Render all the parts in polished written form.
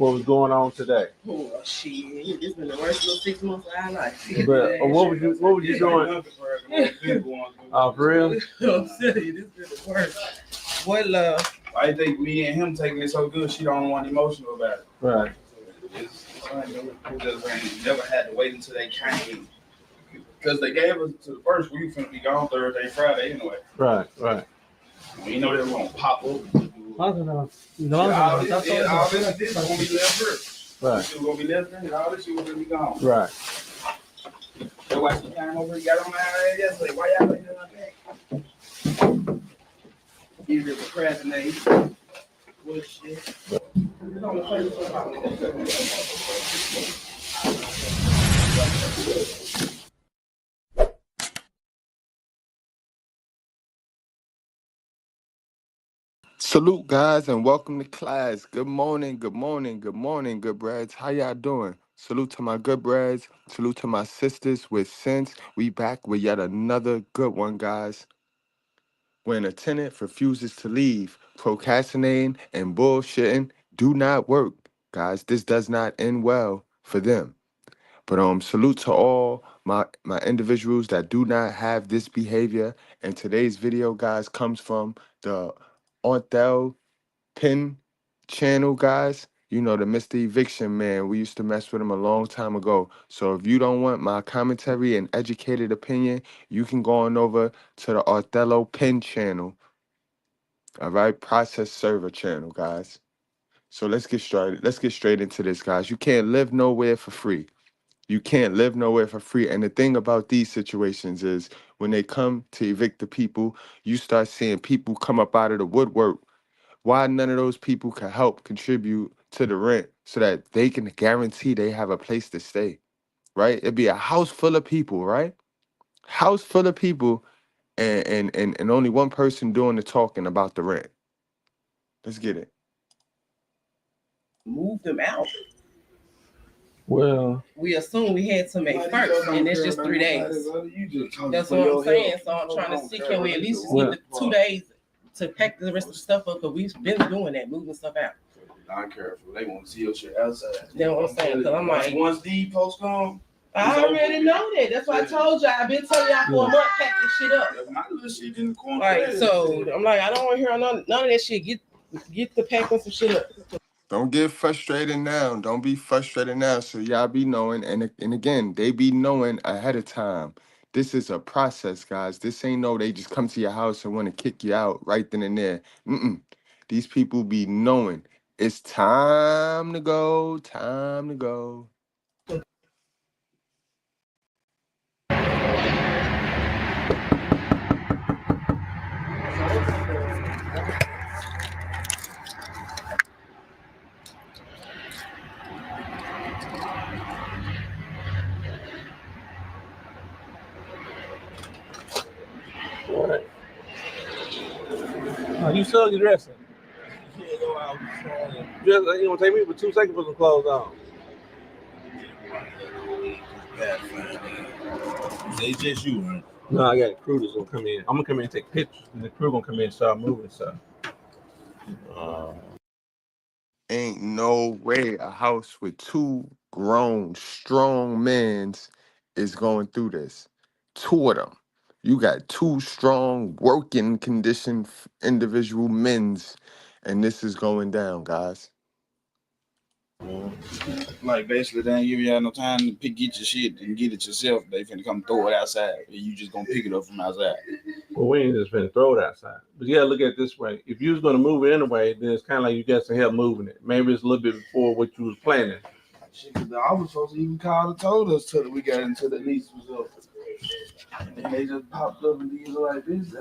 what was going on today. Oh shit! It's been the worst little 6 months of our life. But what was you doing? Oh, for real? I'm telling you, this been the worst. What love? I think me and him taking it so good, she don't want emotional about it. Right. It's never had to wait until they came. Because they gave us to the first week, finna be gone Thursday, Friday anyway. Right. We know they were gonna pop up. All this is gonna be left here. Right. She was gonna be left here, and all this shit was gonna be gone. Right. That's why she came over and got on my ass yesterday. Why y'all ain't doing that? He's just procrastinating. Bullshit. Salute, guys, and welcome to class. Good morning, Goodbreads. How y'all doing? Salute to my Goodbreads. Salute to my sisters with sense. We back with yet another good one, guys. When a tenant refuses to leave, procrastinating and bullshitting do not work, guys. This does not end well for them. But salute to all my individuals that do not have this behavior. And today's video, guys, comes from the Onthel Pin channel, guys. You know, the Mr. Eviction man. We used to mess with him a long time ago. So if you don't want my commentary and educated opinion, you can go on over to the Othello Pin channel. All right, process server channel, guys. So let's get started. Let's get straight into this, guys. You can't live nowhere for free. You can't live nowhere for free. And the thing about these situations is when they come to evict the people, you start seeing people come up out of the woodwork. Why none of those people can help contribute to the rent so that they can guarantee they have a place to stay, right? It'd be a house full of people, right? House full of people and only one person doing the talking about the rent. Let's get it. Move them out. Well, We assume we had to make first, and it's just 3 days. That's what I'm saying. So I'm trying to see, can we at least just get the 2 days to pack the rest of the stuff up? Because we've been doing that, moving stuff out. Not careful. They want to see your shit outside. That's what I'm saying. Because I'm like, once these folks come, I already know that. That's why I told y'all. I've been telling y'all for a month, pack this shit up. my little shit in the corner. Like, so I'm like, I don't want to hear none of that shit. Get the packing some shit up. Don't get frustrated now. Don't be frustrated now. So y'all be knowing, and again, they be knowing ahead of time. This is a process, guys. This ain't no they just come to your house and want to kick you out right then and there. These people be knowing it's time to go, time to go. all right. You still your dressing. Just, you know, take me for 2 seconds to put some clothes on. It's just you, right? No, I got a crew that's gonna come in. I'm gonna come in and take pictures, and the crew gonna come in and start moving stuff. Ain't no way a house with 2 grown, strong men is going through this. 2 of them. You got 2 strong, working condition individual men's, and this is going down, guys. Like basically, they ain't give you no time to get your shit and get it yourself. They finna come throw it outside. And you just gonna pick it up from outside. Well, we ain't just finna throw it outside. But you gotta look at it this way. If you was gonna move it anyway, then it's kind of like you got some help moving it. Maybe it's a little bit before what you was planning. Shit, the office folks even called and told us till we got into the lease was up. And they just popped up and these like this.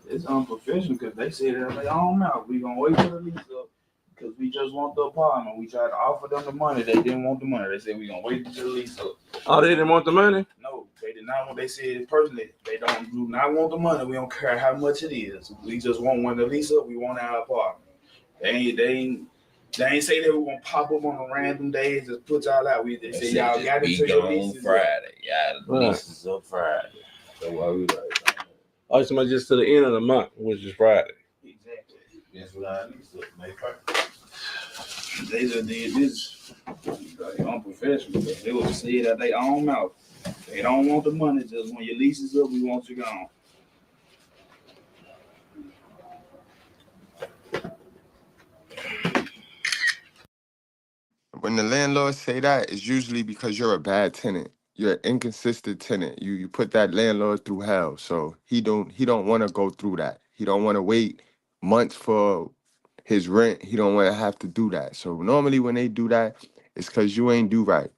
It's unprofessional because they said it out their own mouth. We gonna wait till the lease up. Because we just want the apartment. We tried to offer them the money. They didn't want the money. They said we gonna wait until the lease up. Oh, they didn't want the money? No, they did not want. They said it personally. They do not want the money. We don't care how much it is. We just want when the lease up. We want our apartment. They ain't say they were gonna pop up on a random days and put y'all out. They said y'all got it to your leases Friday. Y'all leases up Friday. So why we like? Oh, somebody just to the end of the month, which is Friday. Exactly. That's what I lease up May 1st. They just did this like unprofessional. They would say that they own mouth. They don't want the money. Just when your lease is up, we want you gone. When the landlords say that, it's usually because you're a bad tenant. You're an inconsistent tenant. You put that landlord through hell. So he don't want to go through that. He don't want to wait months for his rent. He don't want to have to do that. So normally when they do that, it's because you ain't do right.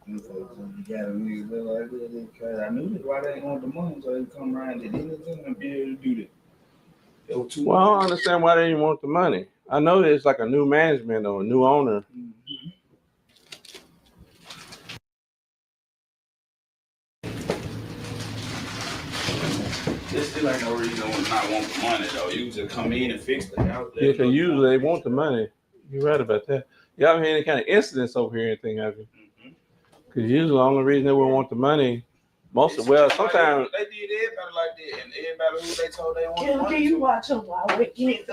You gotta niggas look like that because I knew that's why they want the money, so they come around and anything and be able to do that. They were too Well, I don't understand why they didn't want the money. I know that it's like a new management or a new owner. This still ain't no reason to not want the money though. You just come in and fix the house. Yeah, because usually they want the money. You're right about that. Y'all haven't had any kind of incidents over here or anything, have you? Because usually the only reason they would want the money, sometimes they did everybody like that, and everybody who they told they wanted money. Can you watch them while we get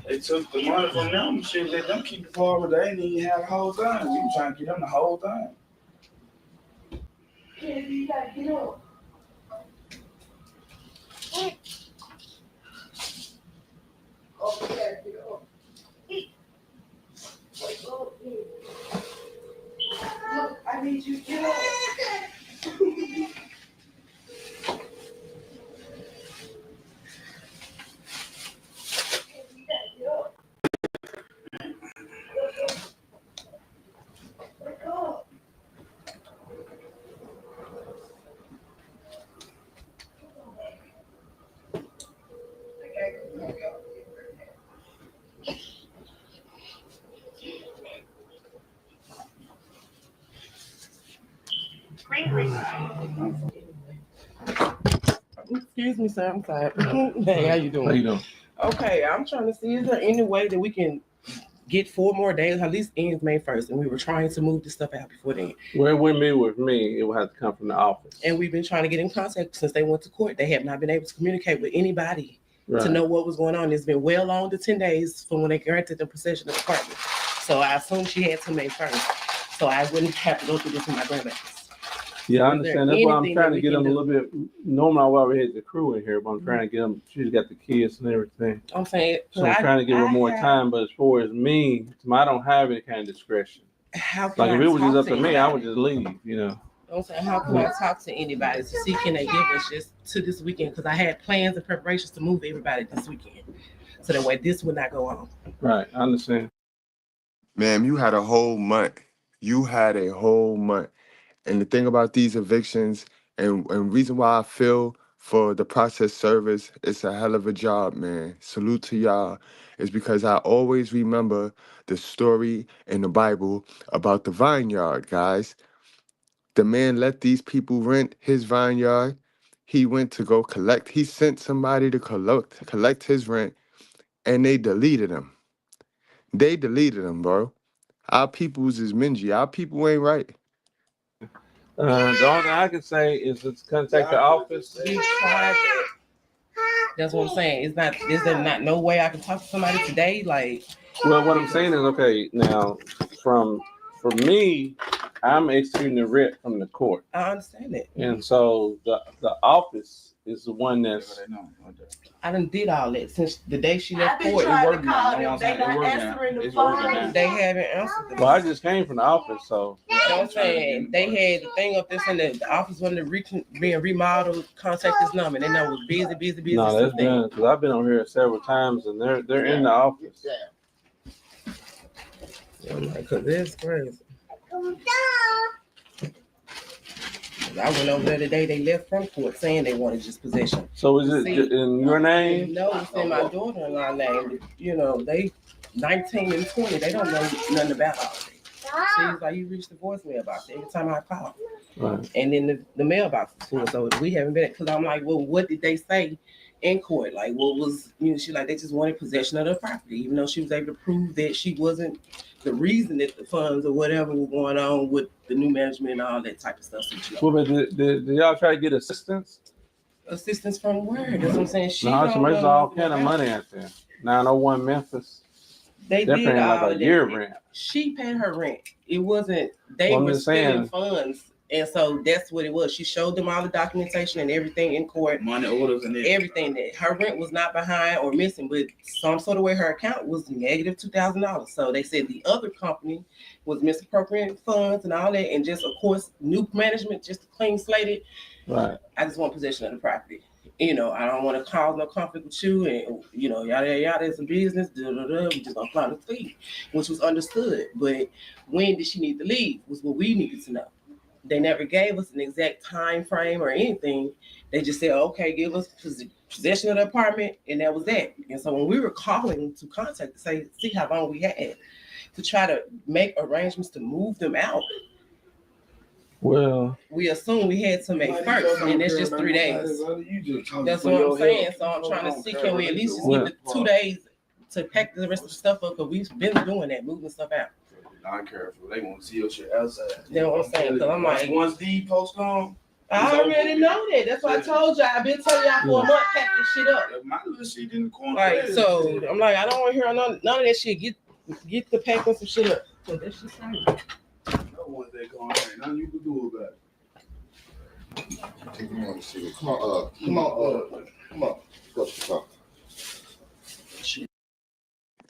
They took the money from them, shit, let them keep the part, but they didn't even have the whole thing. You were trying to get them the whole thing. Yeah, you gotta get up. Oh, you gotta get up. Look, I need you to get up. Excuse me, sir. I'm sorry. Hey, how you doing? How you doing? Okay, I'm trying to see, is there any way that we can get 4 more days, at least ends May 1st, and we were trying to move this stuff out before then. Well, it wouldn't be with me. It would have to come from the office. And we've been trying to get in contact since they went to court. They have not been able to communicate with anybody to know what was going on. It's been well on to 10 days from when they granted the possession of the apartment. So I assumed she had to May 1st. So I wouldn't have to go through this with my grandbabies. Yeah, I understand. That's why I'm trying to get them a do? little bit. Normally, I already had the crew in here, but I'm trying to get them. She's got the kids and everything. I'm saying, So I'm trying to give her more time. But as far as me, I don't have any kind of discretion. How can Like if I it was talk just up to to me, I would just leave. You know. I'm saying, how can I talk to anybody to see can they give us just to this weekend? Because I had plans and preparations to move everybody this weekend, so that way this would not go on. Right, I understand. Ma'am, you had a whole month. You had a whole month. And the thing about these evictions, and reason why I feel for the process service, it's a hell of a job, man. Salute to y'all. Is because I always remember the story in the Bible about the vineyard, guys. The man let these people rent his vineyard. He went to go collect. He sent somebody to collect his rent, and they deleted him. They deleted him, bro. Our peoples is mingy. Our people ain't right. The only thing I can say is let's contact the office. We tried that. That's what I'm saying. Is there not no way I can talk to somebody today? Like, Well, what I'm saying is, okay, now for me, I'm executing the writ from the court, I understand that. and so the office is the one that's. I done did all that since the day she left I've been court. It trying to worked call now. them. They not answering the It's working phone. now. They haven't answered them. Well, I just came from the office, so You know what I'm saying? They had the thing up there saying that the office wasn't being remodeled. Contact this number. They know it was busy. no, that's something. done because I've been over here several times, and they're in the office. I'm like, cause it's crazy. I went over there the day they left from court saying they wanted just possession. So is it in your name? No, it's in my daughter-in-law name. You know, they 19 and 20. They don't know nothing about all that. She was like, you reached the voicemail box every time I call. Right. And then the mailbox was full. So we haven't been, because I'm like, well, what did they say in court? Like, what was, she like, they just wanted possession of the property, even though she was able to prove that she wasn't the reason that the funds or whatever were going on with the new management and all that type of stuff. Well, but did y'all try to get assistance? Assistance from where? That's what I'm saying. She No, don't somebody's know all nothing kind of about money out there. 901 Memphis. They They're did paying all like a of year that. rent. She paid her rent. It wasn't, they Well, I'm were just spending saying. funds. And so that's what it was. She showed them all the documentation and everything in court. Money orders and Everything that her rent was not behind or missing, but some sort of way her account was negative $2,000. So they said the other company was misappropriating funds and all that. And just, of course, new management, just to clean slate it. Right. I just want possession of the property. I don't want to cause no conflict with you, and yada yada yada. It's a business. We just gonna fly the fleet, which was understood. But when did she need to leave? Was what we needed to know. They never gave us an exact time frame or anything. They just said, "Okay, give us possession of the apartment," and that was that. And so when we were calling to contact to say, see how long we had to try to make arrangements to move them out. Well, we assumed we had to make first, and it's just 3 days. That's what I'm saying. So I'm trying to see, can we at least just get the 2 days to pack the rest of the stuff up? Because we've been doing that, moving stuff out. Not careful. They want to see your shit outside. That's what I'm saying. Because I'm like, once the post on, I already know that. That's why I told y'all. I've been telling y'all for a month, pack this shit up. my little shit in the corner. Like, so I'm like, I don't want to hear none of that shit. Get the packing some shit up. So that's just saying. No one's there going, ain't nothing you can do about it. Come on. Go.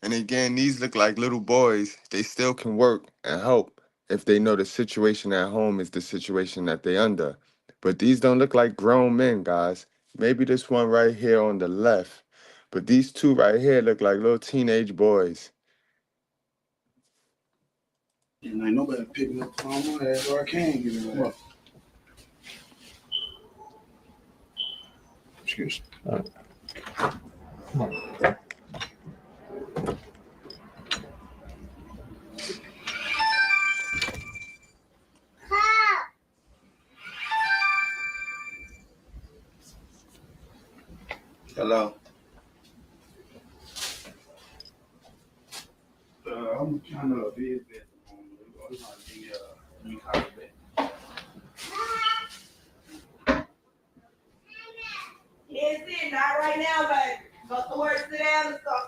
And again, these look like little boys. They still can work and help if they know the situation at home is the situation that they under. But these don't look like grown men, guys. Maybe this one right here on the left. But these two right here look like little teenage boys. And ain't nobody picking up the phone my ass, or I can't get it right. Excuse me. Come on. Hello. I'm kind of busy at the moment. Let me call you back. Yes, not right now, but go to work, sit down and stuff.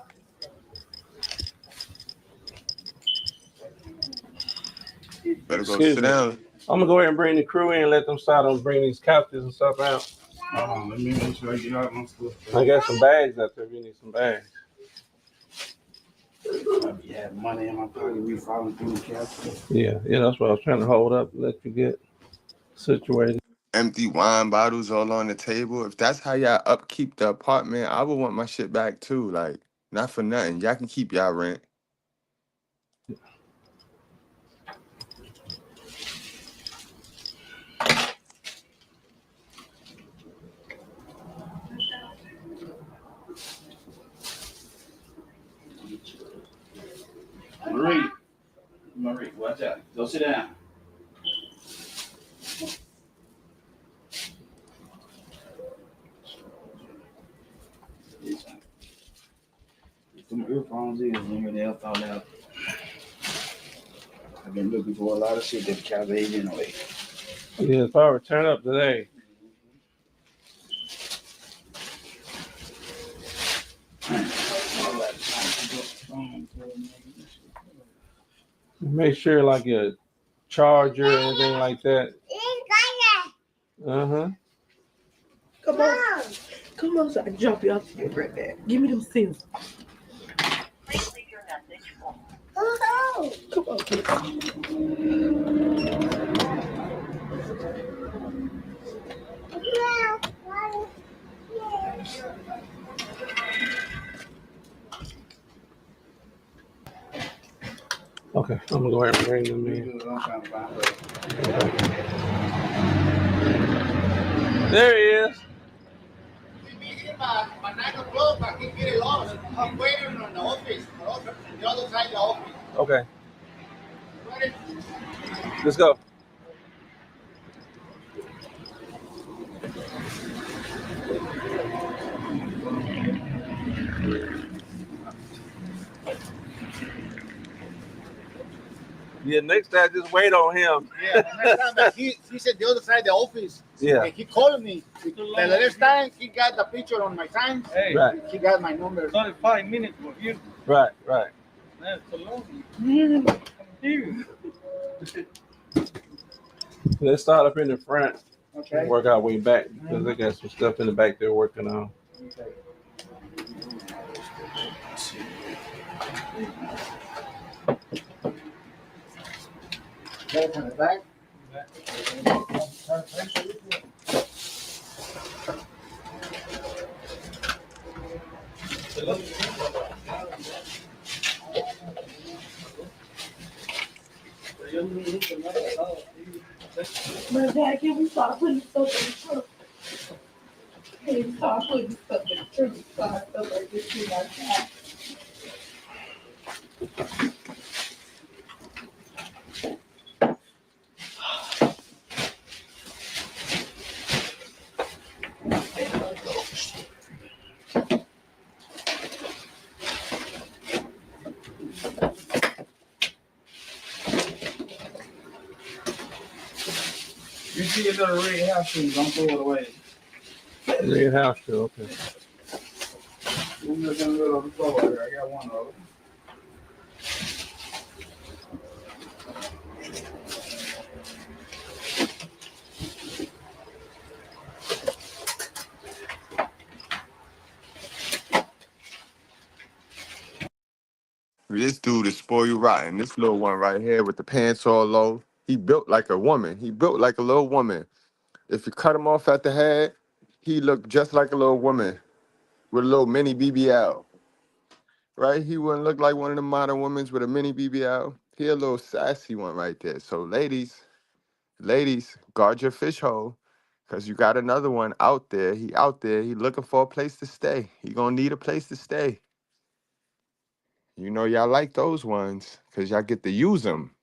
Better go Excuse sit me. down. I'm gonna go ahead and bring the crew in, let them start on bring these couches and stuff out. Hold on, let me make sure I get out my stuff. I got some bags out there if you need some bags. I be having money in my pocket, we falling through the capital. Yeah, that's what I was trying to hold up, let you get situated. Empty wine bottles all on the table. If that's how y'all upkeep the apartment, I would want my shit back too. Like, not for nothing. Y'all can keep y'all rent. Marie, watch out. Go sit down. Some earphones in, remember they found out. I've been looking for a lot of shit that Calvin anyway. Yeah, if I return up today. Make sure like your charger or anything like that. Uh-huh. Come on, so I can drop you off to your bread bag. Give me them scissors. Please leave your message for Come on. Okay, I'm gonna go ahead and bring them in. I'm trying to find her. There he is. By 9 o'clock, I can get it lost. I'm waiting on the office, the other side of the office. Okay. Ready? Let's go. Yeah, next time just wait on him. Yeah, next time, but he's at the other side of the office. Yeah. And he called me. The last time he got the picture on my sign. Hey, right. He got my number. It's only 5 minutes for you. Right, right. That's so long. Let's start up in the front. Okay. Work our way back because they got some stuff in the back they're working on. Okay. Back on the back. But Dad, can we start putting stuff in the trunk? Can we start putting stuff in the trunk? Start stuff like this shit outside. You see a little red house shoes, don't throw it away. Red house show, okay. We're just gonna go on the floor right here. I got one of them. This dude is spoil you rotten. This little one right here with the pants all low. He built like a woman. He built like a little woman. If you cut him off at the head, he looked just like a little woman with a little mini BBL. Right? He wouldn't look like one of the modern women with a mini BBL. He a little sassy one right there. So ladies, guard your fish hole. Cause you got another one out there. He out there. He looking for a place to stay. He gonna need a place to stay. You know y'all like those ones. Cause y'all get to use them.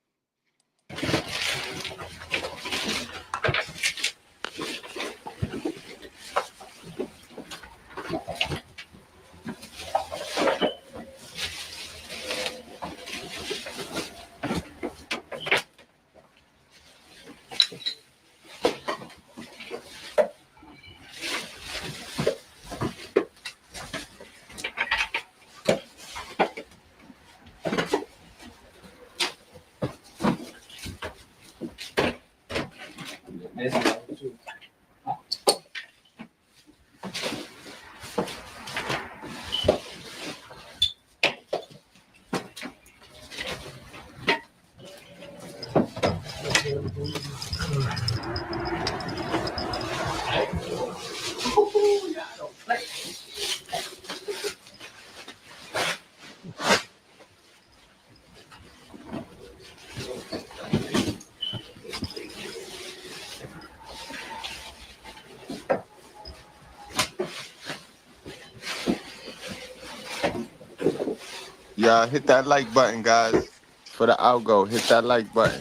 Yeah, hit that like button, guys. For the outgo, hit that like button.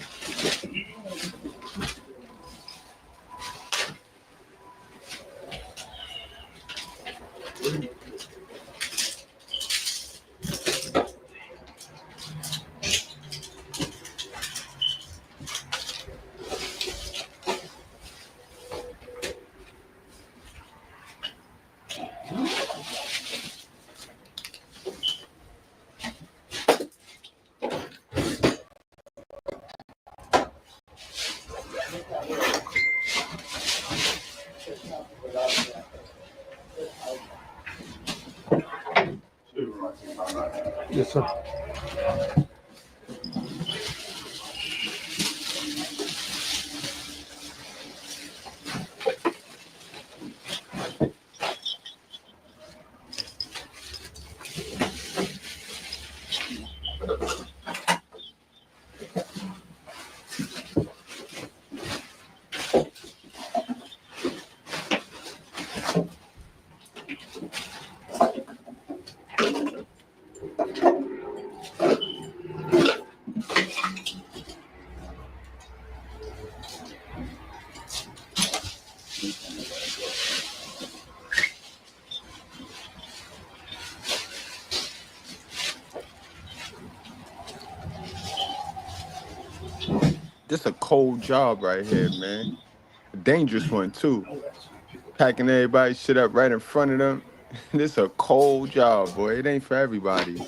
Yes, sir. This a cold job right here, man. A dangerous one too. Packing everybody's shit up right in front of them. This a cold job, boy. It ain't for everybody.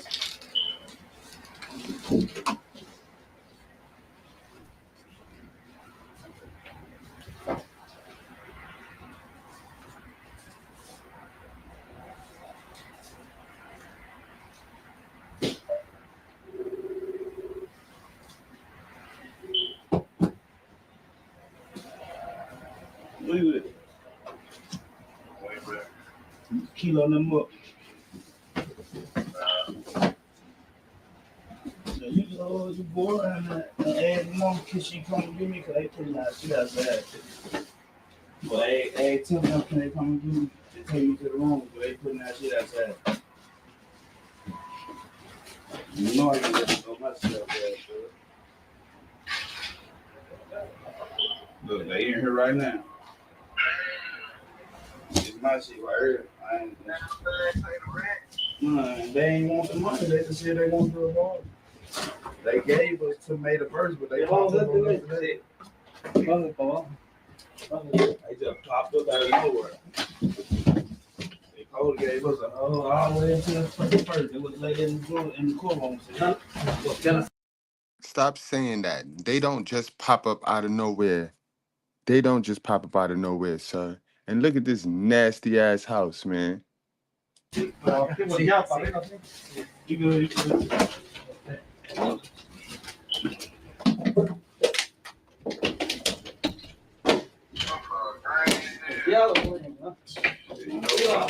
Leave it. Kilo them up. So you go you bored and add more cause she come and get me cause they putting out shit outside. But I tell them can they come and get me? They take me to the room but they putting out shit outside. You know I can let go myself there, look, they in here right now. It's my shit right here. I ain't they ain't want the money. They just said they want to do a bar. They gave us to May the 1st, but they popped up on us today. They just popped up out of nowhere. They probably gave us a whole all the way until the 1st. It was late in the courtroom. Stop saying that. They don't just pop up out of nowhere. They don't just pop up out of nowhere, sir. And look at this nasty ass house, man. You good.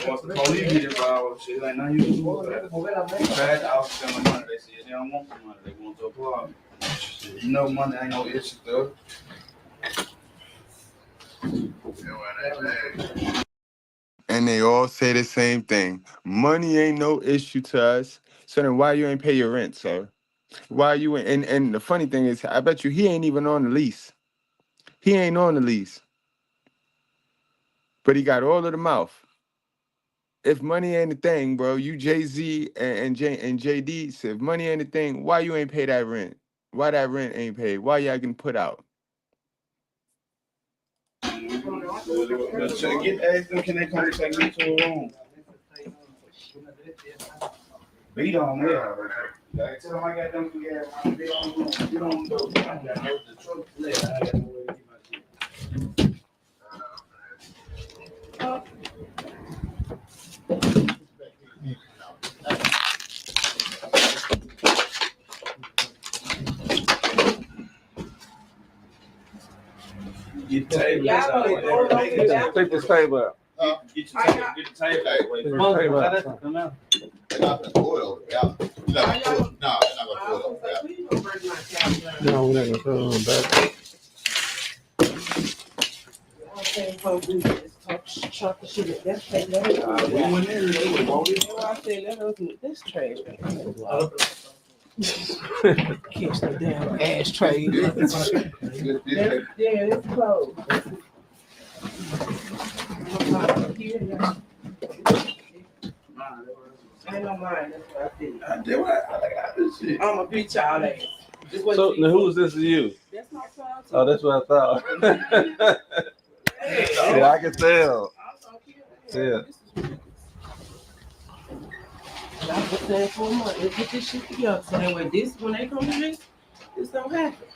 Once the police get involved, shit like now you can do it. Bad officer them the money. They said they don't want the money. They want to apply. No money ain't no issue though. And they all say the same thing. Money ain't no issue to us. So then why you ain't pay your rent, sir? Why you ain't, and the funny thing is, I bet you he ain't even on the lease. He ain't on the lease. But he got all of the mouth. If money ain't a thing, bro, you Jay-Z and JD said, if money ain't a thing, why you ain't pay that rent? Why that rent ain't paid? Why y'all getting put out? Get ask them, can they come take me to a room? Beat on there. Like, tell them I got them to get on the room. You don't know. I got the truck left. I got no way to get my shit. Get the table out. Take this table out. Get the table out. Take this table out. Come out. They're not gonna pull it over. Yeah. You're not gonna pull it. No, they're not gonna pull it over. No, we're not gonna throw them back. This trash catch the damn ashtray. Yeah, it's closed. Ain't no mine, that's what I think. I did what I got this shit. I'm gonna beat y'all ass. So now who's this to you? That's my son. Oh, that's what I thought. Yeah, I can tell. Yeah. And I was saying for a month, let's get this shit together. So that way when they come to this don't happen.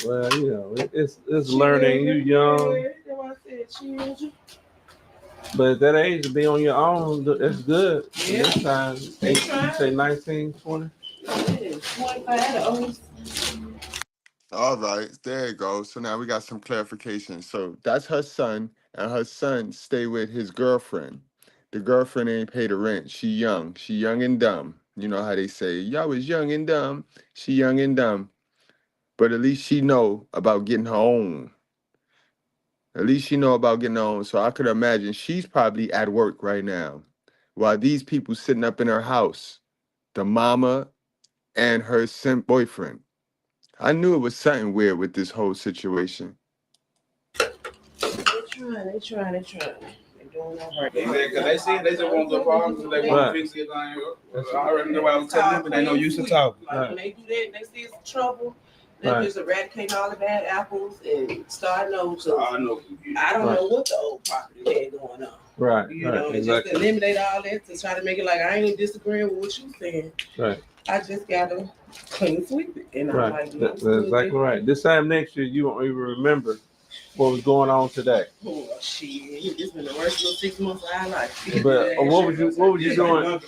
Well, you know, it's learning. You young. That's why I said children. But at that age to be on your own, it's good. Yeah. This time, you say 19, 20? Yeah, 25 All right, there you go. So now we got some clarification. So that's her son, and her son stay with his girlfriend. The girlfriend ain't pay the rent. She young and dumb. You know how they say, y'all was young and dumb. She young and dumb. But at least she know about getting her own. At least she know about getting her own. So I could imagine she's probably at work right now, while these people sitting up in her house, the mama and her simp boyfriend. I knew it was something weird with this whole situation. They trying. They doing all right. Because they see it, they just want the problem, they want to fix it. I already know what I was telling them, but they no use to talk. Like when they do that, they see it's trouble. They're Right. just eradicating all the bad apples and starting over. So I know. I don't Right. know what the old property had going on. Right. You Right. know, and Exactly. just eliminate all that to try to make it like I ain't disagreeing with what you saying. Right. I just gotta clean sweep it. And I'm Right. like, That's exactly right. This time next year, you won't even remember what was going on today. oh shit, it's been the worst little 6 months of our life. But what was you doing?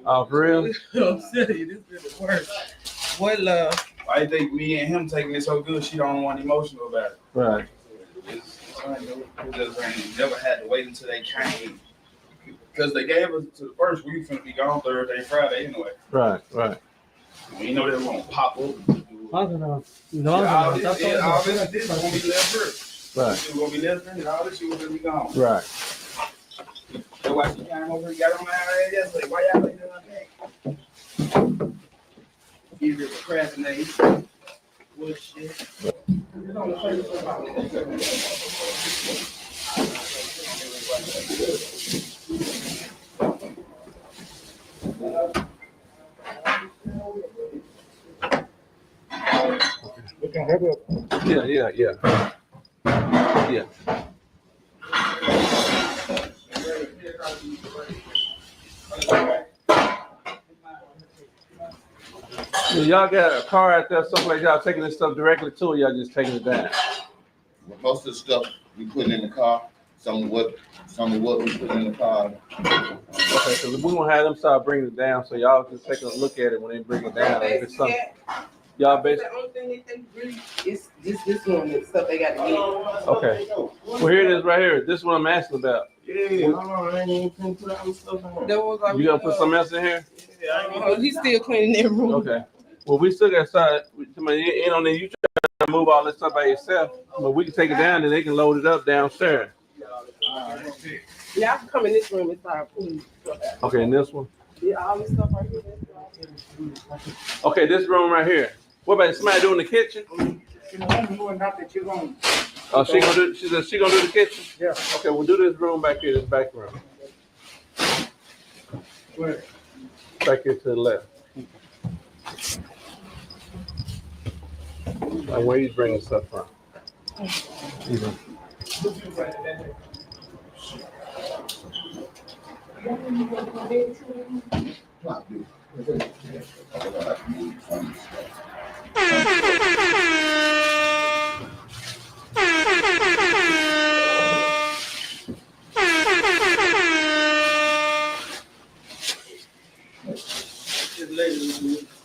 Oh, for real? I'm telling you, this been the worst. Boy, love. Why you think me and him taking it so good? She don't want emotional about it. Right. We just ain't never had to wait until they came. Because they gave us to the first, we finna be gone Thursday, Friday anyway. Right. Right. We know they were gonna pop up. I don't know. No, All I this, don't know. all this gonna be left here. Right. She was gonna be left here, and all this shit was gonna be gone. Right. That's why she came over and got on my ass yesterday. Why y'all like that? Either procrastinating. Bullshit. Yeah. Yeah. So y'all got a car out there, someplace y'all taking this stuff directly to, or y'all just taking it down? Most of the stuff we put in the car, some of what we put in the car. Okay, so we gonna have them start bringing it down, so y'all just take a look at it when they bring it down. If it's something, y'all basically. The only thing they think really is this one and stuff they got to get. Okay. Well, here it is right here. This is what I'm asking about. Yeah, hold on, I ain't even finna put all this stuff in here. That was like, You gonna put something else in here? he's still cleaning that room. Okay. Well, we still got side. You know, then you try to move all this stuff by yourself, but we can take it down and they can load it up downstairs. Y'all can come in this room and start pulling stuff out. Okay, and this one. Yeah, all this stuff right here. Okay, this room right here. What about somebody doing the kitchen? Oh, she gonna do. She said she gonna do the kitchen. Yeah. Okay, we'll do this room back here. This back room. Where? Back here to the left. And where you bringing stuff from?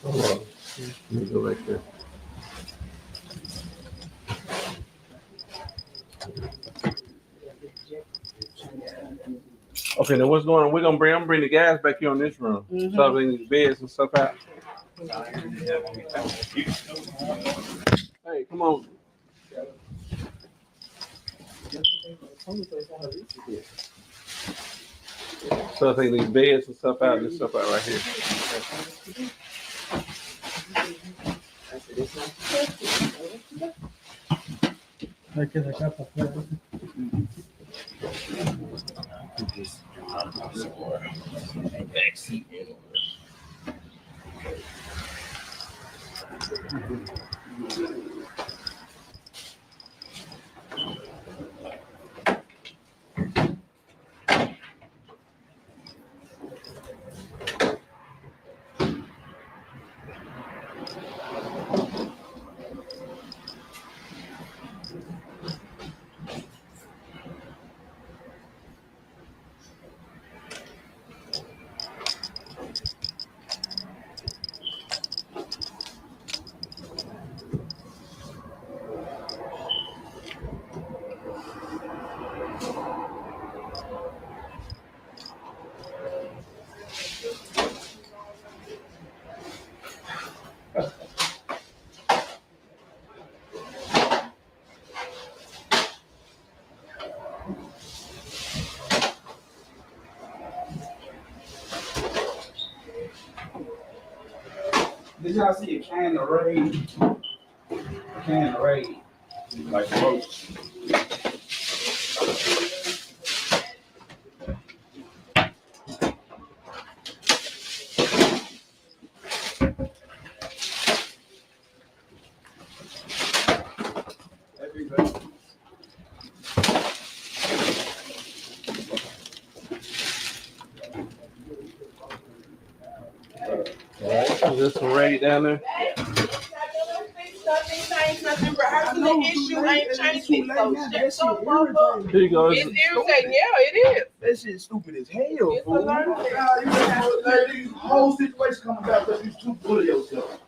Hold on. Let me go back there. Okay, now what's going on? I'm gonna bring the gas back here on this room. Mhm. So bring the beds and stuff out. Hey, come on. So I think these beds and stuff out, this stuff out right here. Hay que sacar para afuera. Backseat anyway. Did y'all see a can of raid? A can of raid. Like roach. There's some raid down there. Nothing rehearsing the issue ain't changing. So Here you go. it's irritating. Yeah, it is. That shit's stupid as hell. It's a Fool. learning These whole situation coming about because you too full of yourself.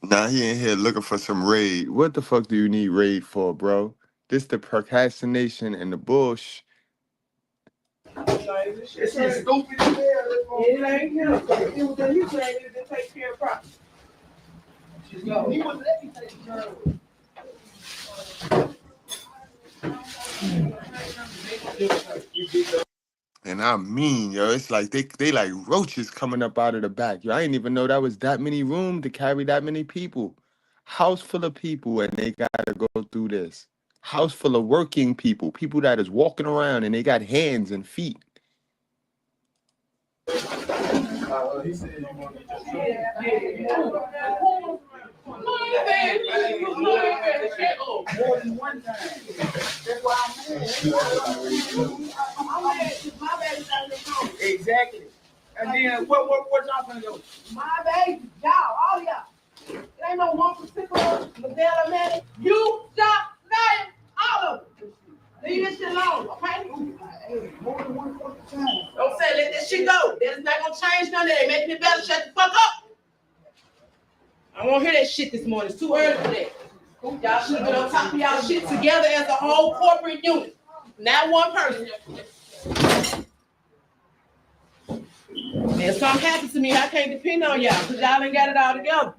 Now he in here looking for some raid. What the fuck do you need raid for, bro? This the procrastination and the bullshit. That shit's stupid as hell. It ain't him. It was that he claimed it didn't take care of property. He wouldn't let me take care of it. And I mean, yo, it's like they like roaches coming up out of the back. Yo, I didn't even know that was that many room to carry that many people. House full of people and they gotta go through this. House full of working people, people that is walking around and they got hands and feet. He said you want to more than one time. That's why I'm mad. Exactly. And then what y'all gonna do? My baby, y'all, all y'all. It ain't no one particular Madonna man. You, stop, lying, all of them. Leave this shit alone, okay? More than one fucking time. Don't say let that shit go. That is not gonna change nothing. They making it better. Shut the fuck up. I won't hear that shit this morning. It's too early for that. Y'all should have been on top of y'all shit together as a whole corporate unit. Not one person. If something happens to me, I can't depend on y'all because y'all ain't got it all together.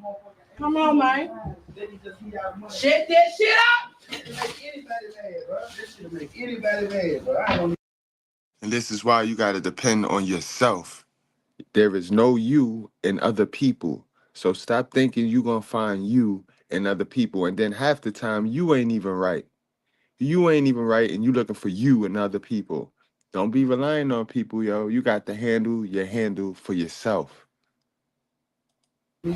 Come on, man. Shut that shit up. This should make anybody mad, bro. I don't. And this is why you gotta depend on yourself. There is no you in other people. So stop thinking you gonna find you in other people. And then half the time you ain't even right. You ain't even right and you looking for you in other people. Don't be relying on people, yo. You got to handle your handle for yourself. Damn,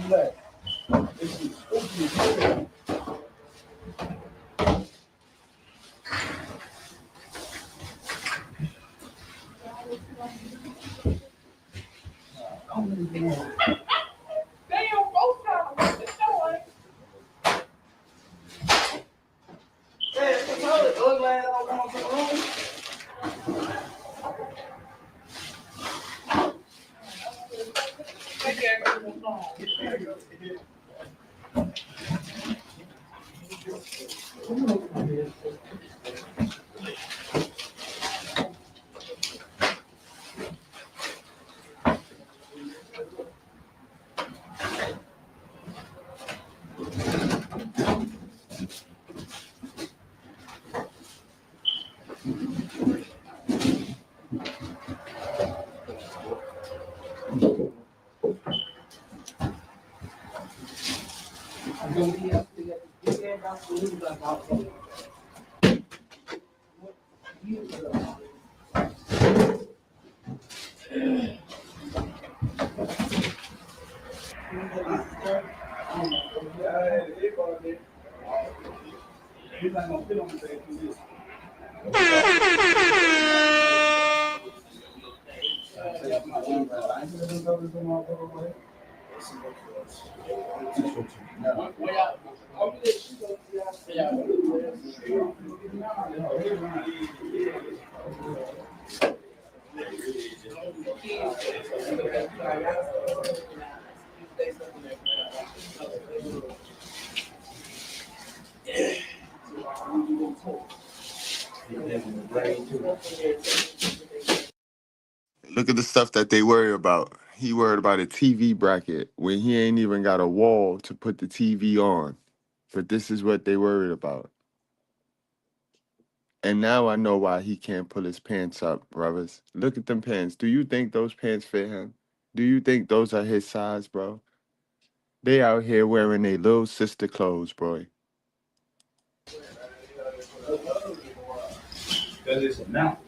both times. What the show, ain't Look at the stuff that they worry about. He worried about a TV bracket when he ain't even got a wall to put the TV on. But this is what they worried about. And now I know why he can't pull his pants up, brothers. Look at them pants. Do you think those pants fit him? Do you think those are his size, bro? They out here wearing their little sister clothes, bro. Because it's a now.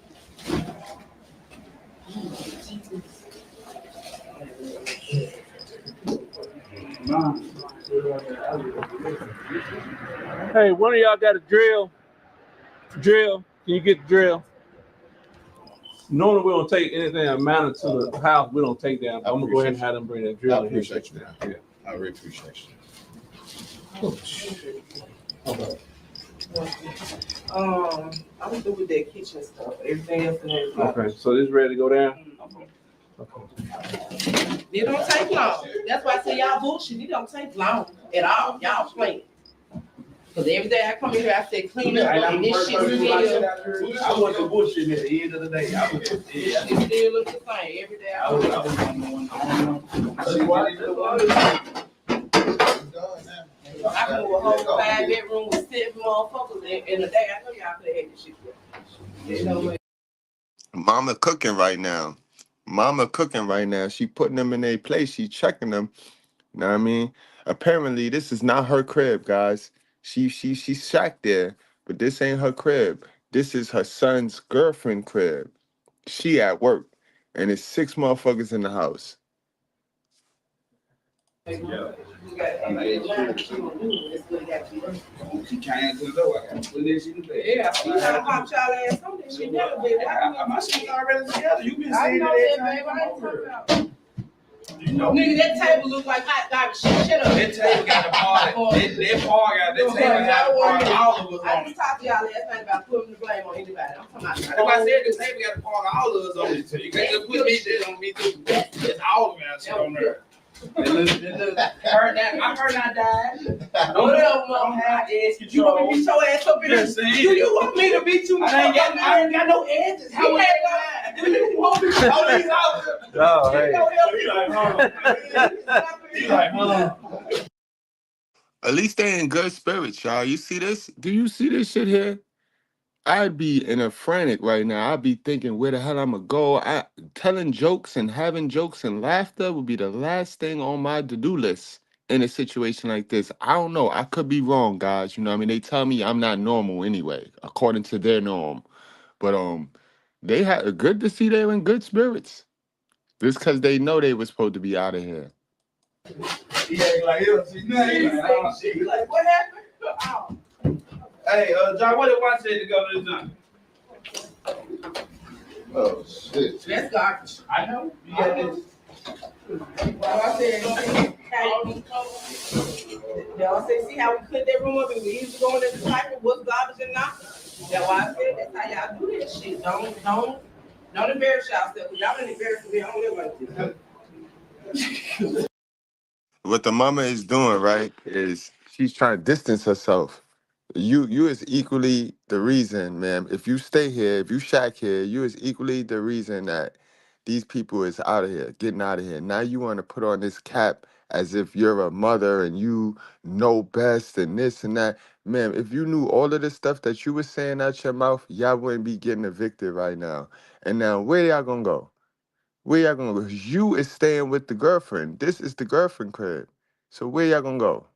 Hey, one of y'all got a drill? Drill. Can you get the drill? Normally we don't take anything that matters to the house. We don't take that. I'm gonna go ahead and have them bring that drill. I in here. appreciate you, man. Yeah. I really appreciate you. I'm through with that kitchen stuff. Everything else in there is like, Okay, so this ready to go down? Okay. it don't take long. That's why I say y'all bullshit. It don't take long at all. Y'all playing. Cause every day I come in here, I say clean up and this shit still. I want the bullshit at the end of the day. It still looks the same every day. I was I can move a whole 5-bedroom with 7 motherfuckers in a day. I know y'all could have had this shit. You know what? Mama cooking right now. Mama cooking right now. She putting them in their place. She checking them. You know what I mean? Apparently, this is not her crib, guys. She's shacked there, but this ain't her crib. This is her son's girlfriend crib. She at work, and it's 6 motherfuckers in the house. She came to the door. I got to put this in the bed. Yeah, she trying to pop y'all ass on this shit. Never been. My shit already together. You been I saying know that, that, babe. I ain't talking about. You know, Nigga, that table look like hot garbage. Shut up. that table got the party. That party got that table got the party. All of us I on just it. talked to y'all last night about putting the blame on anybody. I'm talking about. That's why I said the table got the party. All of us on it. So you can't just put me there on me too. It's all of us on there. I heard that died. Whatever, Don't have ass You control. want me to beat your ass up in Just here? saying. Do you want me to beat you? I ain't got no edges. How would do you want me to All these out there. Oh, hey. He like, huh? At least they in good spirits, y'all. You see this? Do you see this shit here? I'd be in a frantic right now. I'd be thinking where the hell I'm gonna go. Telling jokes and having jokes and laughter would be the last thing on my to-do list in a situation like this. I don't know. I could be wrong, guys. You know what I mean? They tell me I'm not normal anyway, according to their norm. But they had good to see they were in good spirits. Just because they know they were supposed to be out of here. He ain't like, you see nothing. He like, what happened? Oh. Hey, John, what did one say to go to the John? Oh, shit. That's garbage. I know. You got this. Well, I said, y'all say, see how we put that room up and we used to go in the cycle, what's garbage and not? That's why I said that's how y'all do that shit. Don't embarrass yourself. Y'all didn't embarrass me. I don't live like this. What the mama is doing, right, is she's trying to distance herself. You is equally the reason, ma'am. If you stay here, if you shack here, you is equally the reason that these people is out of here, getting out of here. Now you want to put on this cap as if you're a mother and you know best and this and that. Ma'am, if you knew all of the stuff that you was saying out your mouth, y'all wouldn't be getting evicted right now. And now, where y'all gonna go? Where y'all gonna go? You is staying with the girlfriend. This is the girlfriend crib. So where y'all gonna go?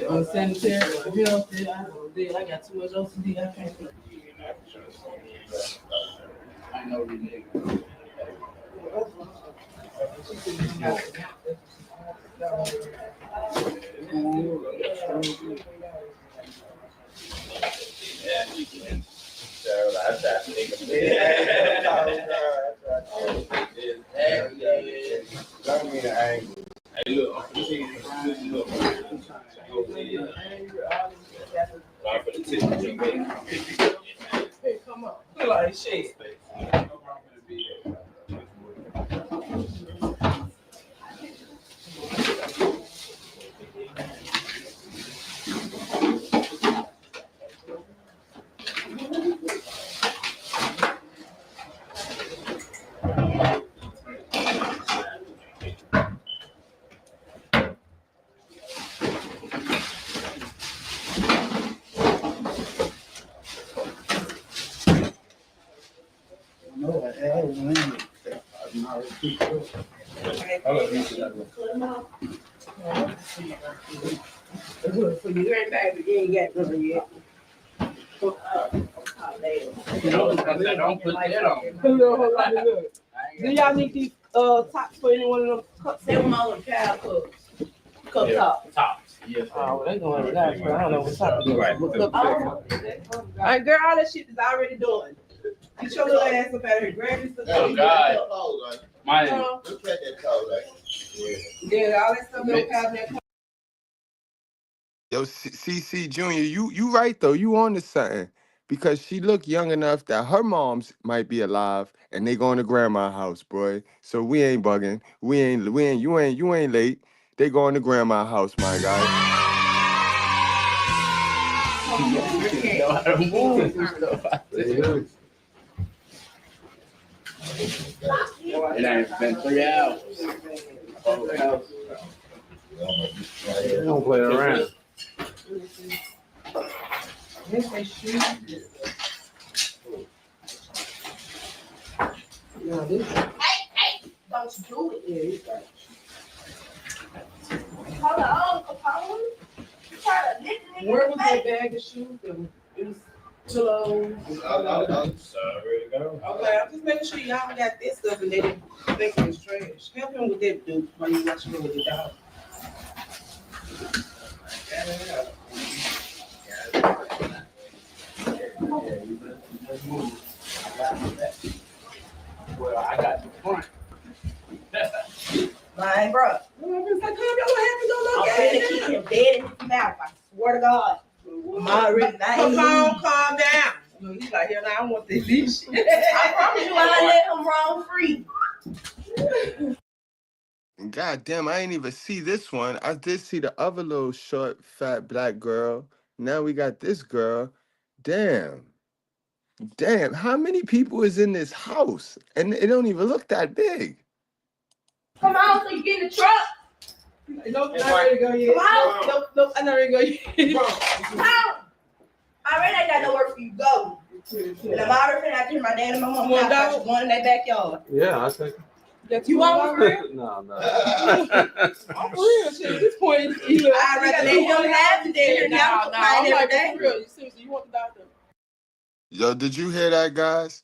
Unsanitary. You know, I got too much OCD. I can't. I know you nigga. Hey, look, Hey, come on. Feel like shit. So you ain't back, but you ain't got none yet. Don't put that on. Do y'all need these tops for any one of them cups? They want all the cow cups. Cup top. Tops. Oh, they going to that. I don't know what's happening. Right. Look up. All right, girl, all that shit is already done. Get your little ass up out of here. Grab your stuff. Oh, God. My Look at that cold, like. Yeah, all that stuff don't have that. Yo, CC Junior, you right though. You on to something because she look young enough that her moms might be alive and they going to grandma's house, boy. So we ain't bugging. You ain't late. They going to grandma's house, my guy. It ain't been 3 hours. They don't play around. Yes, they should. No, this Don't you do it. is Hold on, Capone. You try to lick the nigga where in was the that face. bag of shoes? It was pillows. Sorry to go. Okay, I'm just making sure y'all got this stuff and they didn't think it was trash. Help him with that, dude, while you watching him with the dog. Well, I got the front. Man, bro. Well, I'm just like, calm down, what happened? Don't look I'm at finna it. keep him dead in his mouth. I swear to God. I'm already Come on, calm down. He's like, hell, I don't want this leash. I promise you, I let him roam free. God damn, I ain't even see this one. I did see the other little short, fat black girl. Now we got this girl. Damn. Damn, how many people is in this house? And it don't even look that big. Come on, so you get in the truck. Nope, I'm not ready to go yet. Come on. Nope, I'm not ready to go yet. Come on. I already ain't got nowhere for you to go. And I'm already finna have to hear my dad and my mom Well, about dog. you going in their backyard. Yeah, I think. You want for real? No. I'm for real, shit. At this point, he I'd rather let him have it than hear y'all complain every day. For real. Seriously, you want the doctor? Yo, did you hear that, guys?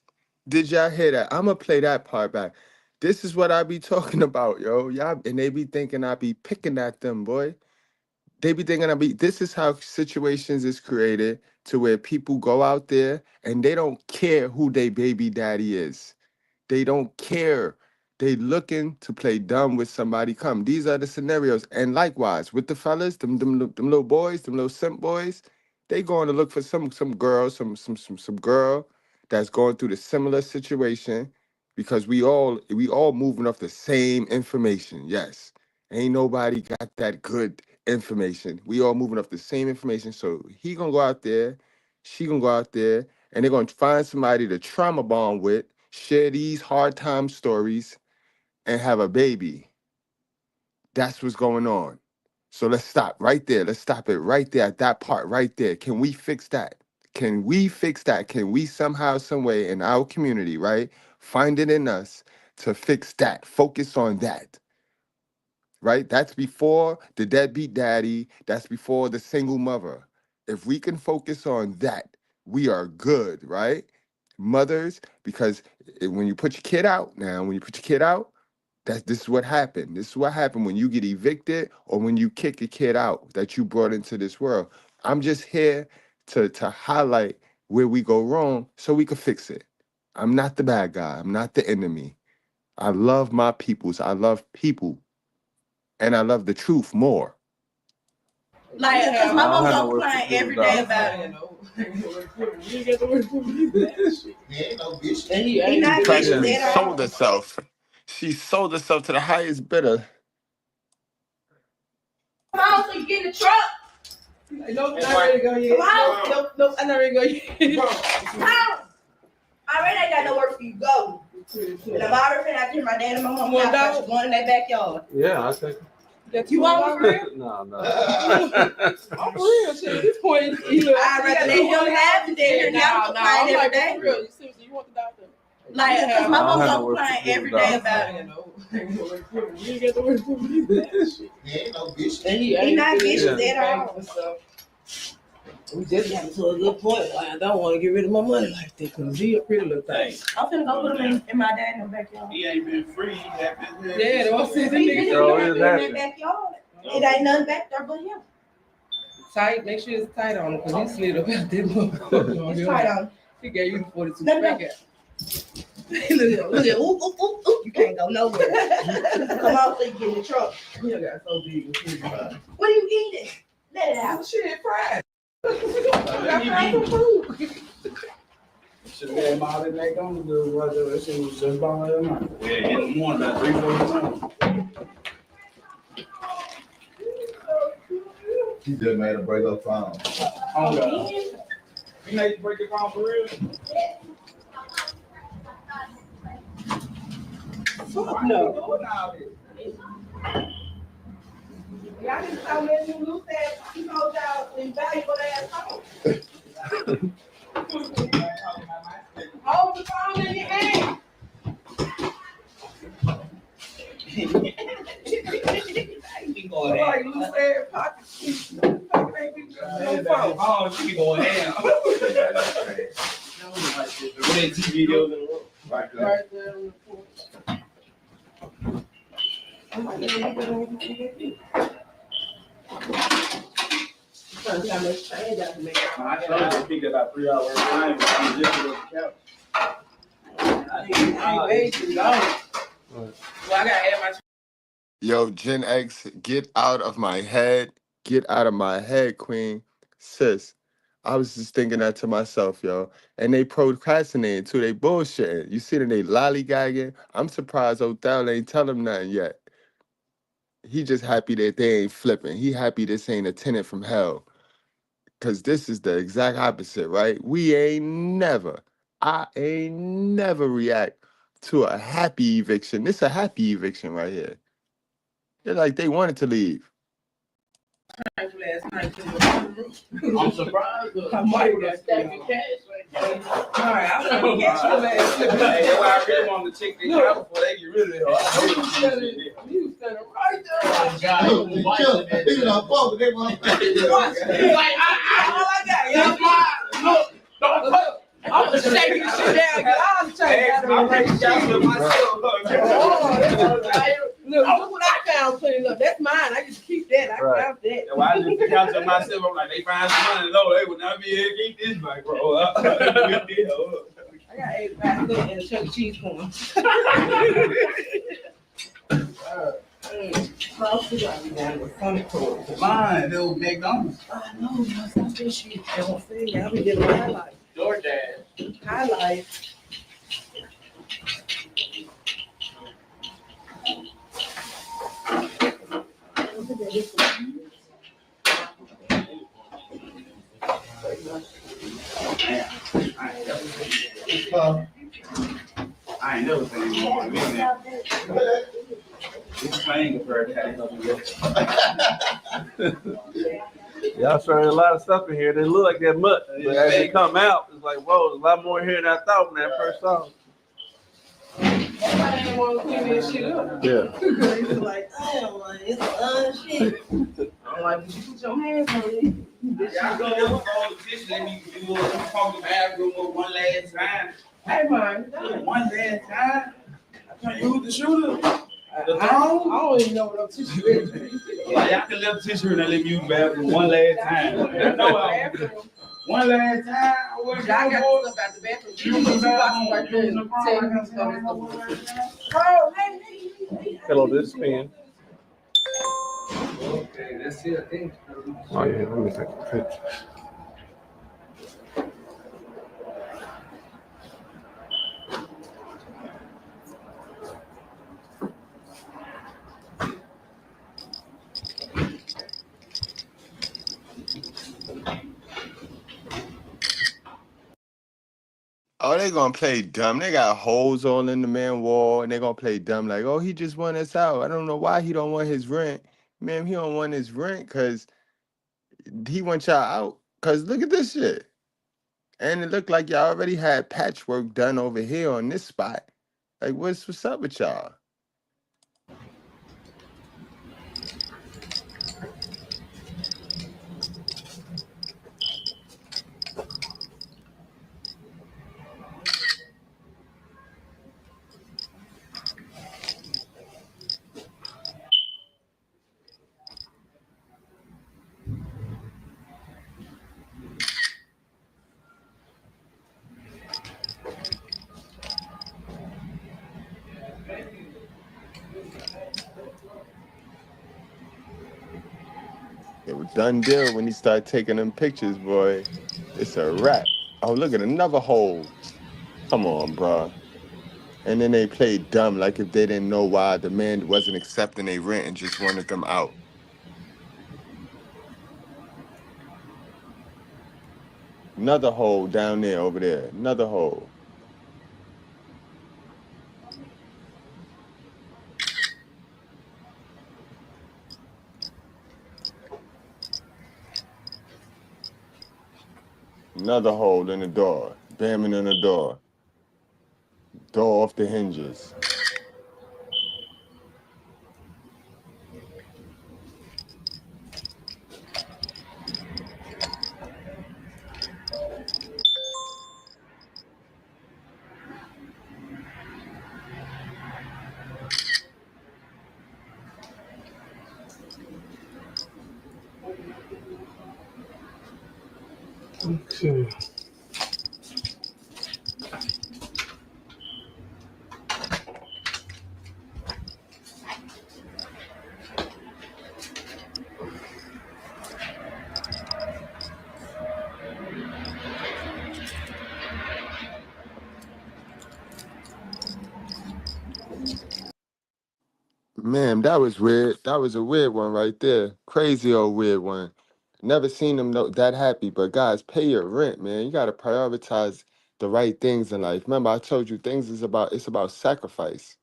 Did y'all hear that? I'm gonna play that part back. This is what I be talking about, yo. Y'all, and they be thinking I be picking at them, boy. They be thinking this is how situations is created to where people go out there and they don't care who their baby daddy is. They don't care. They looking to play dumb with somebody. Come, these are the scenarios. And likewise, with the fellas, them little boys, them little simp boys, they going to look for some girl, some girl that's going through the similar situation because we all moving off the same information. Yes. Ain't nobody got that good information. We all moving off the same information. So he gonna go out there, she gonna go out there, and they're gonna find somebody to trauma bond with, share these hard time stories, and have a baby. That's what's going on. So let's stop right there. Let's stop it right there at that part right there. Can we fix that? Can we fix that? Can we somehow, some way in our community, right, find it in us to fix that? Focus on that. Right? That's before the deadbeat daddy. That's before the single mother. If we can focus on that, we are good, right? Mothers, because when you put your kid out, this is what happened. This is what happened when you get evicted or when you kick a kid out that you brought into this world. I'm just here to highlight where we go wrong so we can fix it. I'm not the bad guy. I'm not the enemy. I love my peoples. I love people. And I love the truth more. Like, cause my I don't mom have gonna no work to complain do, every dog. day about it. You get the word for me. He ain't no bitch. And He he not Practically bitches at all. sold herself. She sold herself to the highest bidder. Come on, so you get in the truck. Nope, not ready to go yet. Come on. Nope, I'm not ready to go yet. Come on. I already ain't got nowhere for you to go. And I'm already finna have to hear my dad and my mom Well, about dog. you going in their backyard. Yeah, I think. You want for real? No. I'm for real, shit. At this point, I'd rather let him have it than hear y'all complain every day. For real. Seriously, you want the doctor? Like, cause my I don't mom have no gonna work to complain do, every dog. day about it. You get the word for me. He ain't no bitch. And He not bitches Yeah. at all. We just got to a good point. I don't want to get rid of my money like that because he a pretty little thing. I'm finna go put him in my dad in the backyard. He ain't been free. He have been Yeah, they want to see He the been nigga. So in it is that happening. backyard. It ain't nothing back there but him. Tight, make sure it's tight on him because he slid up out that motherfucker. It's tight on. He gave you 42 No, no. seconds. Look at, ooh, ooh, ooh, ooh. You can't go nowhere. Come on, so you get in the truck. He done got so big and shit. What are you eating? Let it out. Shit, fried. Let me Got be. some food. Should have had my other neck on the weather. That shit was just bomb last night. Yeah, in the morning, about 3, 4 in the morning. He just made a break up phone. Oh, God. You know you break your phone for real? Fuck no. Y'all just told me you lose that. You told y'all invaluable ass phone. Hold the phone in your hand. Like loose ass pocket. No phone. She be going ham. Red TV videos in the room. Right there. Right there on the porch. I'm like, man, you better trying to see how much change I can make. I told you to pick about 3 hours time. I'm just on the couch. I ain't way too long. Well, I gotta add my. Yo, Gen X, get out of my head. Get out of my head, queen. Sis, I was just thinking that to myself, yo. And they procrastinating too. They bullshitting. You see that they lollygagging? I'm surprised Othello ain't tell them nothing yet. He just happy that they ain't flipping. He happy this ain't a tenant from hell. Because this is the exact opposite, right? I ain't never react to a happy eviction. This a happy eviction right here. They're like they wanted to leave. Last night. I'm surprised. I might have stacked the cash right there. All right, I'm gonna get you last Hey, that's why I really want to check this out before they get rid of it. You was standing right there. Look, he killed him. He was on both, but they want to He's like, all I got, y'all. Look, don't touch. I was shaking the shit down. I was trying to I'm taking shots of myself. Look what I found putting up. That's mine. I just keep that. I found that. Well, I just count to myself. I'm like, they find some money low. They would not be able to keep this back, bro. I got 85 cents and a Chuck E. Cheese corn. Mine, little McDonald's. I know, that's that shit. Don't say I'll be living my life. DoorDash. High life. I ain't never seen you. It's playing compared to how Y'all showing a lot of stuff in here. They look like that much, but as they come out, it's like, whoa, there's a lot more here than I thought when I first saw them. Everybody didn't want to clean this shit up. Yeah. They was like, I don't want it's shit. I'm like, but you put your hands on it. y'all go over all the dishes and you do talk the bathroom with one last time. Hey, man. One last time. I tell you who the shooter. I don't even know what I'm teaching you. Yeah, y'all can let the tissue and let me use the bathroom one last time. I know I one last time. I got stuff out the bathroom. You can see boxes right there. Tell me to go. Hey. Hello, this is Ben. Okay, that's it, I think. Oh, yeah, let me take a picture. Oh, they gonna play dumb. They got holes all in the man wall, and they gonna play dumb like, oh, he just want us out. I don't know why he don't want his rent. Man, he don't want his rent because he want y'all out. Because look at this shit. And it looked like y'all already had patchwork done over here on this spot. Like, what's up with y'all? done deal when he started taking them pictures, boy. It's a wrap. Oh, look at another hole. Come on, bruh. And then they played dumb, like if they didn't know why the man wasn't accepting their rent and just wanted them out. Another hole down there, over there. Another hole. Another hole in the door. Bamming in the door. Door off the hinges. Okay. Man, that was weird. That was a weird one right there. Crazy old weird one. Never seen them that happy. But guys, pay your rent, man. You gotta prioritize the right things in life. Remember, I told you things is about it's about sacrifice.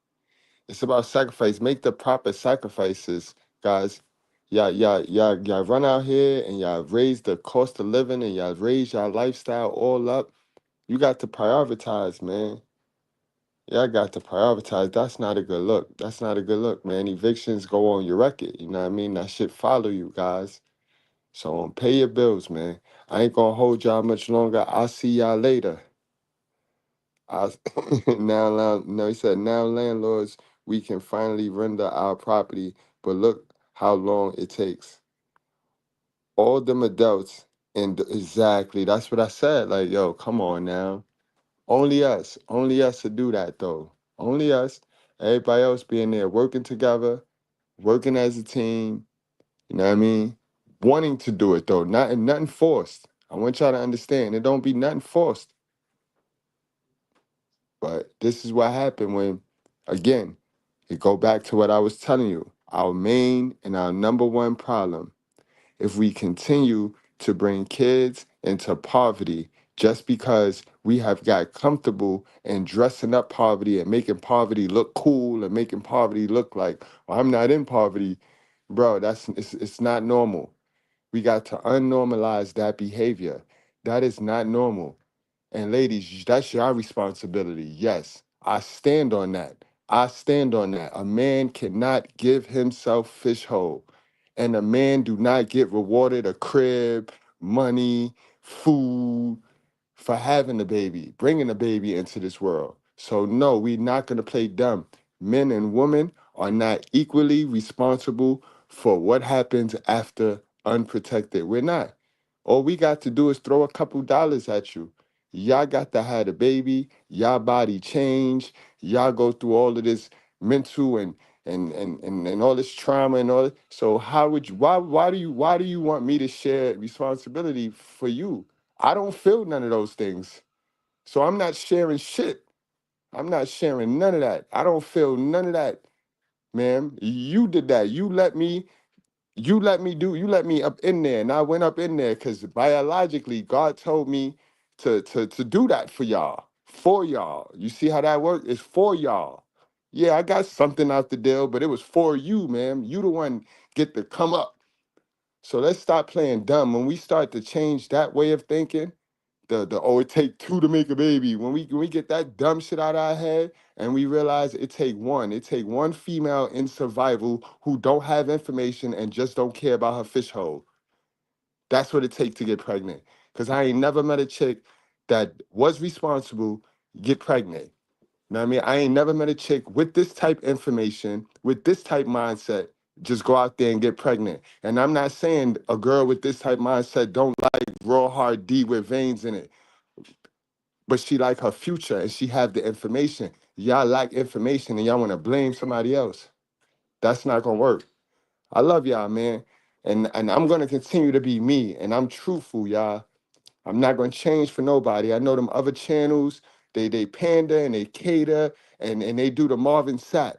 It's about sacrifice. Make the proper sacrifices, guys. Y'all run out here and y'all raise the cost of living and y'all raise your lifestyle all up. You got to prioritize, man. Yeah, I got to prioritize. That's not a good look. That's not a good look, man. Evictions go on your record. You know what I mean? That shit follow you, guys. So pay your bills, man. I ain't gonna hold y'all much longer. I'll see y'all later. I no, he said now landlords, we can finally render our property, but look how long it takes. All them adults, and exactly that's what I said. Like, yo, come on now. Only us to do that though. Only us. Everybody else being there working together, working as a team, you know what I mean? Wanting to do it though, nothing forced. I want y'all to understand it don't be nothing forced. But this is what happened when, again, it go back to what I was telling you. Our main and our number one problem, if we continue to bring kids into poverty just because we have got comfortable in dressing up poverty and making poverty look cool and making poverty look like, well, I'm not in poverty, bro, it's not normal. We got to unnormalize that behavior. That is not normal. And ladies, that's your responsibility. Yes, I stand on that. I stand on that. A man cannot give himself fish hole. And a man do not get rewarded a crib, money, food for having a baby, bringing a baby into this world. So no, we're not going to play dumb. Men and women are not equally responsible for what happens after unprotected. We're not. All we got to do is throw a couple dollars at you. Y'all got to have a baby, y'all body change, y'all go through all of this mental and all this trauma and all that. So how would you why do you want me to share responsibility for you? I don't feel none of those things. So I'm not sharing shit. I'm not sharing none of that. I don't feel none of that, ma'am. You did that. You let me up in there, and I went up in there because biologically God told me to do that for y'all. For y'all. You see how that works? It's for y'all. Yeah, I got something out the deal, but it was for you, man. You the one get to come up. So let's stop playing dumb. When we start to change that way of thinking, the oh, it take two to make a baby. When we get that dumb shit out of our head and we realize it take one female in survival who don't have information and just don't care about her fish hole. That's what it takes to get pregnant. Cause I ain't never met a chick that was responsible get pregnant. You know what I mean? I ain't never met a chick with this type information, with this type mindset, just go out there and get pregnant. And I'm not saying a girl with this type mindset don't like raw hard D with veins in it, but she like her future and she have the information. Y'all lack information and y'all want to blame somebody else. That's not gonna work. I love y'all, man. And I'm gonna continue to be me, and I'm truthful, y'all. I'm not gonna change for nobody. I know them other channels, they pander and they cater and they do the Marvin Sapp.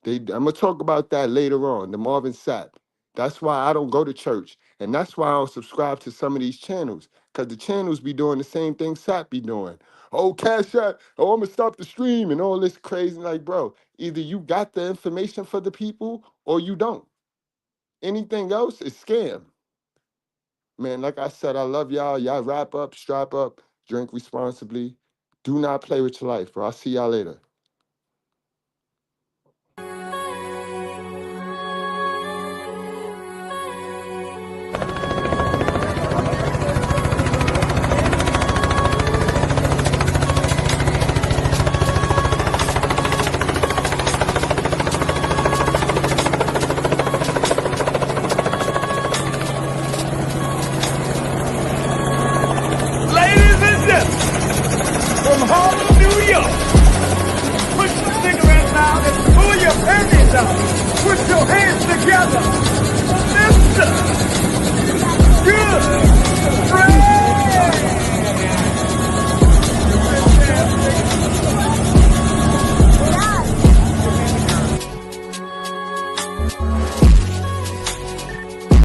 I'm gonna talk about that later on, the Marvin Sapp. That's why I don't go to church. And that's why I don't subscribe to some of these channels. Because the channels be doing the same thing Sapp be doing. Oh, Cash App, oh, I'm gonna stop the stream and all this crazy. Like, bro, either you got the information for the people or you don't. Anything else is scam. Man, like I said, I love y'all. Y'all wrap up, strap up, drink responsibly. Do not play with your life, bro. I'll see y'all later.